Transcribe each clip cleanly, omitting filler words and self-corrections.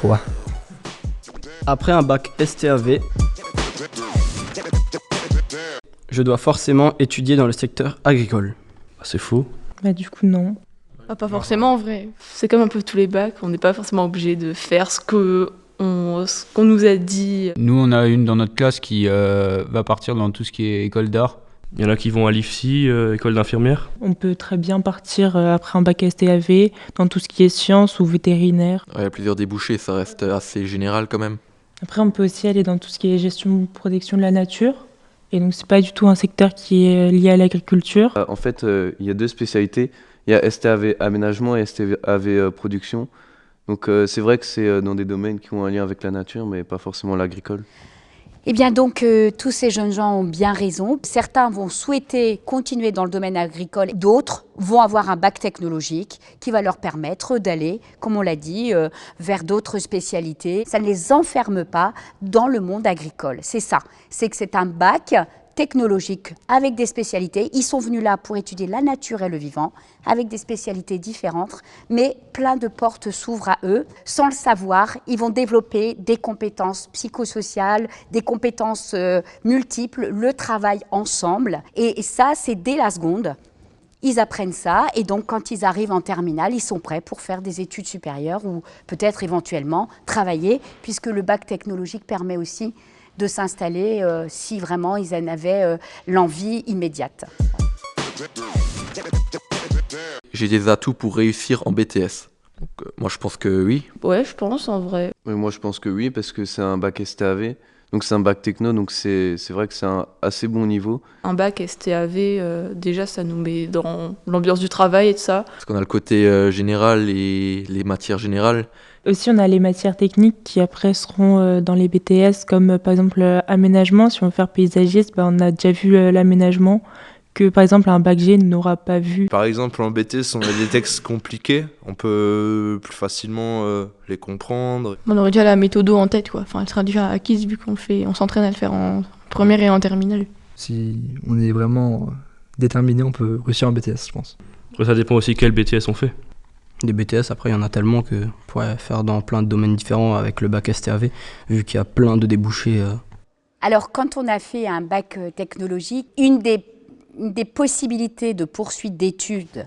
3. Après un bac STAV, je dois forcément étudier dans le secteur agricole. C'est faux. Bah du coup non. Ah, pas forcément en vrai. C'est comme un peu tous les bacs, on n'est pas forcément obligé de faire ce qu'on nous a dit. Nous, on a une dans notre classe qui va partir dans tout ce qui est école d'art. Il y en a qui vont à l'IFSI, école d'infirmière. On peut très bien partir après un bac STAV dans tout ce qui est sciences ou vétérinaire. Il y a plusieurs débouchés, ça reste assez général quand même. Après, on peut aussi aller dans tout ce qui est gestion, protection de la nature. Et donc, c'est pas du tout un secteur qui est lié à l'agriculture. En fait, il y a deux spécialités. Il y a STAV aménagement et STAV production. Donc c'est vrai que c'est dans des domaines qui ont un lien avec la nature, mais pas forcément l'agricole. Eh bien donc, tous ces jeunes gens ont bien raison. Certains vont souhaiter continuer dans le domaine agricole, d'autres vont avoir un bac technologique qui va leur permettre d'aller, comme on l'a dit, vers d'autres spécialités. Ça ne les enferme pas dans le monde agricole. C'est ça, c'est que c'est un bac technologiques avec des spécialités. Ils sont venus là pour étudier la nature et le vivant avec des spécialités différentes, mais plein de portes s'ouvrent à eux. Sans le savoir, ils vont développer des compétences psychosociales, des compétences multiples, le travail ensemble. Et ça, c'est dès la seconde. Ils apprennent ça et donc quand ils arrivent en terminale, ils sont prêts pour faire des études supérieures ou peut-être éventuellement travailler, puisque le bac technologique permet aussi de s'installer si vraiment ils en avaient l'envie immédiate. J'ai des atouts pour réussir en BTS. Donc, moi je pense que oui. Ouais, je pense en vrai. Mais moi je pense que oui, parce que c'est un bac STAV, donc c'est un bac techno, donc c'est vrai que c'est un assez bon niveau. Un bac STAV, déjà ça nous met dans l'ambiance du travail et de ça. Parce qu'on a le côté général et les matières générales. Aussi, on a les matières techniques qui après seront dans les BTS, comme par exemple aménagement. Si on veut faire paysagiste, on a déjà vu l'aménagement que par exemple un bac G n'aura pas vu. Par exemple en BTS, on a des textes compliqués, on peut plus facilement les comprendre. On aurait déjà la méthodo en tête, quoi. Enfin, elle sera déjà acquise vu on s'entraîne à le faire en première et en terminale. Si on est vraiment déterminé, on peut réussir en BTS, je pense. Après, ça dépend aussi quel BTS on fait. Des BTS, après, il y en a tellement qu'on pourrait faire dans plein de domaines différents avec le bac STAV, vu qu'il y a plein de débouchés. Alors, quand on a fait un bac technologique, une des possibilités de poursuite d'études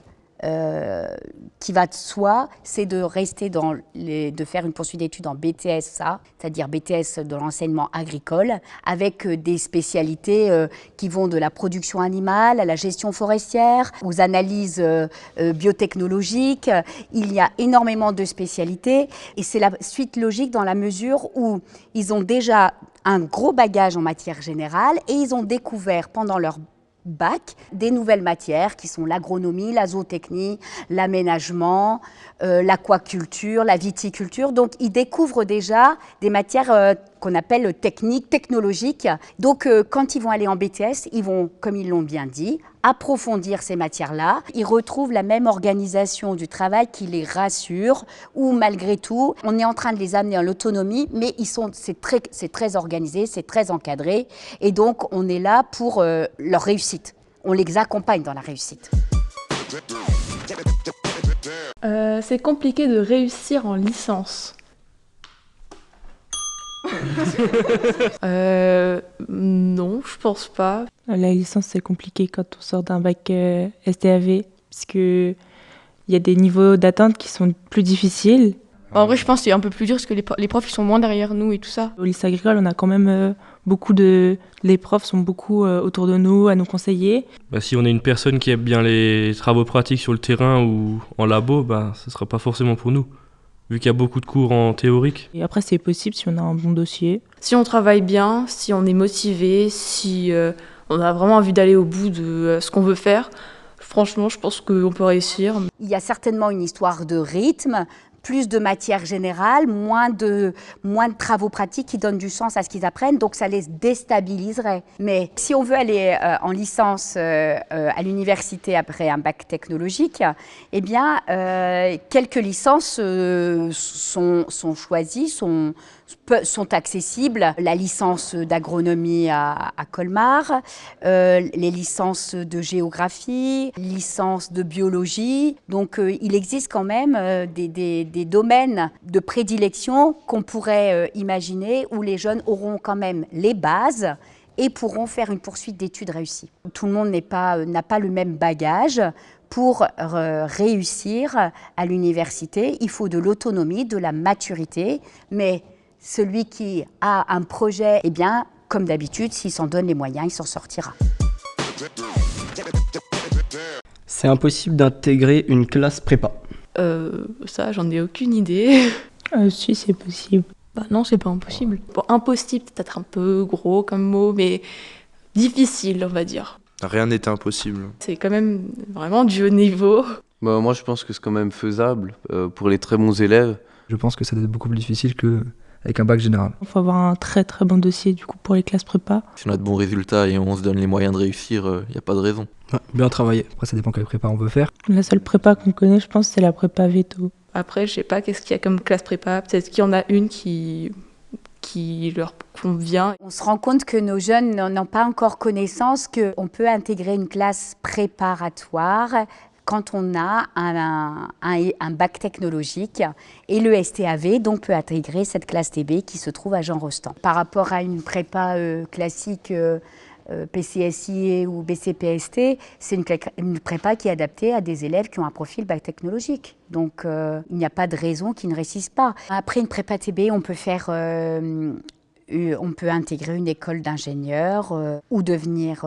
qui va de soi, c'est de rester de faire une poursuite d'études en BTS, c'est-à-dire BTS de l'enseignement agricole, avec des spécialités qui vont de la production animale à la gestion forestière, aux analyses biotechnologiques. Il y a énormément de spécialités et c'est la suite logique dans la mesure où ils ont déjà un gros bagage en matière générale et ils ont découvert pendant leur bac des nouvelles matières qui sont l'agronomie, la zootechnie, l'aménagement, l'aquaculture, la viticulture. Donc ils découvrent déjà des matières qu'on appelle techniques, technologiques. Donc quand ils vont aller en BTS, ils vont, comme ils l'ont bien dit, approfondir ces matières-là. Ils retrouvent la même organisation du travail qui les rassure, où malgré tout, on est en train de les amener à l'autonomie, mais c'est très organisé, c'est très encadré, et donc on est là pour leur réussite. On les accompagne dans la réussite. C'est compliqué de réussir en licence. Non, je pense pas. La licence, c'est compliqué quand on sort d'un bac STAV, parce qu'il y a des niveaux d'atteinte qui sont plus difficiles. En vrai, je pense que c'est un peu plus dur parce que les profs ils sont moins derrière nous et tout ça. Au lycée agricole, on a quand même les profs sont beaucoup autour de nous, à nous conseiller. Si on est une personne qui aime bien les travaux pratiques sur le terrain ou en labo, ce ne sera pas forcément pour nous, vu qu'il y a beaucoup de cours en théorique. Et après, c'est possible si on a un bon dossier. Si on travaille bien, si on est motivé, si on a vraiment envie d'aller au bout de ce qu'on veut faire, franchement, je pense qu'on peut réussir. Il y a certainement une histoire de rythme, plus de matière générale, moins de travaux pratiques qui donnent du sens à ce qu'ils apprennent, donc ça les déstabiliserait. Mais si on veut aller en licence à l'université après un bac technologique, eh bien, quelques licences sont choisies, sont sont accessibles. La licence d'agronomie à Colmar, les licences de géographie, licence de biologie. Donc il existe quand même des domaines de prédilection qu'on pourrait imaginer où les jeunes auront quand même les bases et pourront faire une poursuite d'études réussie. Tout le monde n'a pas le même bagage. Pour réussir à l'université, il faut de l'autonomie, de la maturité, mais celui qui a un projet, eh bien, comme d'habitude, s'il s'en donne les moyens, il s'en sortira. C'est impossible d'intégrer une classe prépa. Ça, j'en ai aucune idée. Si, c'est possible. Bah non, c'est pas impossible. Bon, impossible, c'est peut-être un peu gros comme mot, mais difficile, on va dire. Rien n'est impossible. C'est quand même vraiment du haut niveau. Bah, moi, je pense que c'est quand même faisable pour les très bons élèves. Je pense que ça doit être beaucoup plus difficile qu'avec un bac général. Il faut avoir un très très bon dossier du coup pour les classes prépa. Si on a de bons résultats et on se donne les moyens de réussir, il n'y a pas de raison. Ouais, bien travaillé. Après, ça dépend quelle prépa on veut faire. La seule prépa qu'on connaît, je pense, c'est la prépa Veto. Après, je sais pas qu'est-ce qu'il y a comme classe prépa. Peut-être qu'il y en a une qui leur convient. On se rend compte que nos jeunes n'ont pas encore connaissance qu'on peut intégrer une classe préparatoire quand on a un bac technologique et le STAV donc peut intégrer cette classe TB qui se trouve à Jean Rostand. Par rapport à une prépa classique PCSI ou BCPST, c'est une prépa qui est adaptée à des élèves qui ont un profil bac technologique. Donc il n'y a pas de raison qu'ils ne réussissent pas. Après une prépa TB, on peut faire... on peut intégrer une école d'ingénieur ou devenir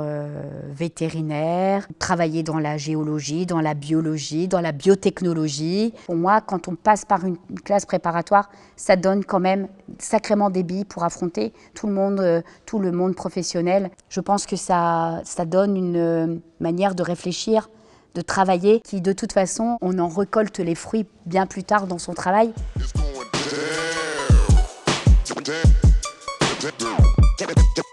vétérinaire, travailler dans la géologie, dans la biologie, dans la biotechnologie. Pour moi, quand on passe par une classe préparatoire, ça donne quand même sacrément des billes pour affronter tout le monde professionnel. Je pense que ça donne une manière de réfléchir, de travailler, qui de toute façon, on en récolte les fruits bien plus tard dans son travail. Get it, get it, get it.